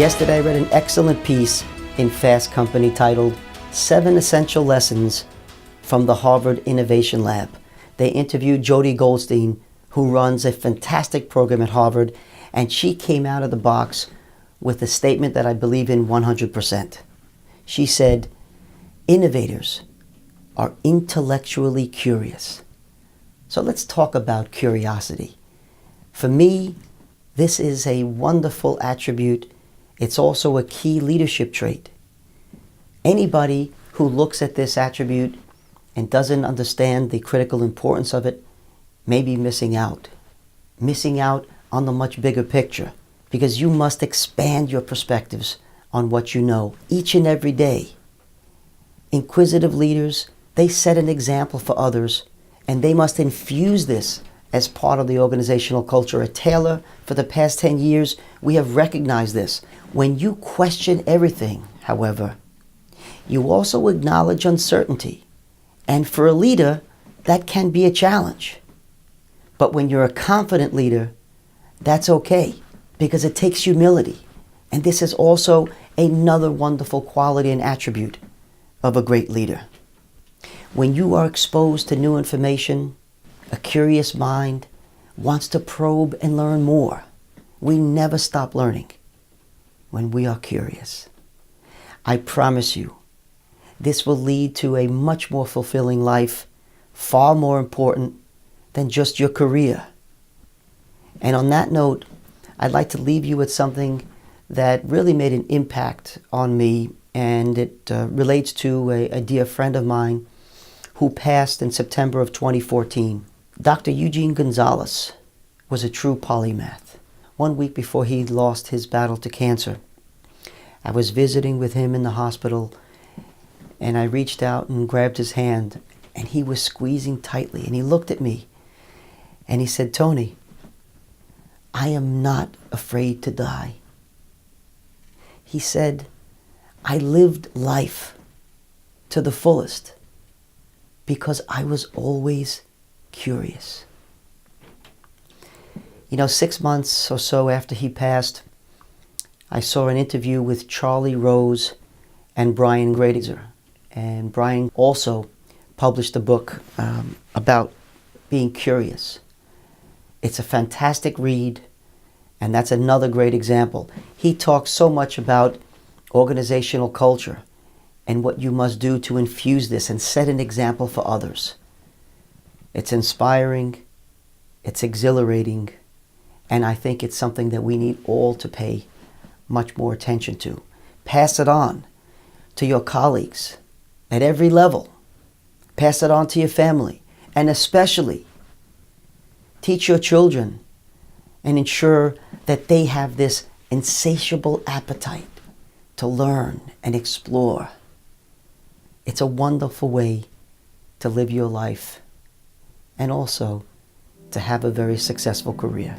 Yesterday I read an excellent piece in Fast Company titled 7 Essential Lessons from the Harvard Innovation Lab. They interviewed Jodi Goldstein, who runs a fantastic program at Harvard, and she came out of the box with a statement that I believe in 100%. She said, "Innovators are intellectually curious." So let's talk about curiosity. For me, this is a wonderful attribute. It's also a key leadership trait. Anybody who looks at this attribute and doesn't understand the critical importance of it may be missing out on the much bigger picture, because you must expand your perspectives on what you know each and every day. Inquisitive leaders, they set an example for others, and they must infuse this as part of the organizational culture. At Taylor, for the past 10 years, we have recognized this. When you question everything, however, you also acknowledge uncertainty. And for a leader, that can be a challenge. But when you're a confident leader, that's okay, because it takes humility. And this is also another wonderful quality and attribute of a great leader. When you are exposed to new information, a curious mind wants to probe and learn more. We never stop learning when we are curious. I promise you, this will lead to a much more fulfilling life, far more important than just your career. And on that note, I'd like to leave you with something that really made an impact on me, and it relates to a dear friend of mine who passed in September of 2014. Dr. Eugene Gonzalez was a true polymath. 1 week before he lost his battle to cancer, I was visiting with him in the hospital, and I reached out and grabbed his hand, and he was squeezing tightly, and he looked at me, and he said, "Tony, I am not afraid to die." He said, "I lived life to the fullest because I was always curious." 6 months or so after he passed, I saw an interview with Charlie Rose and Brian Gradizer. And Brian also published a book about being curious. It's a fantastic read, and that's another great example. He talks so much about organizational culture and what you must do to infuse this and set an example for others. It's inspiring, it's exhilarating, and I think it's something that we need all to pay much more attention to. Pass it on to your colleagues at every level. Pass it on to your family, and especially teach your children and ensure that they have this insatiable appetite to learn and explore. It's a wonderful way to live your life and also to have a very successful career.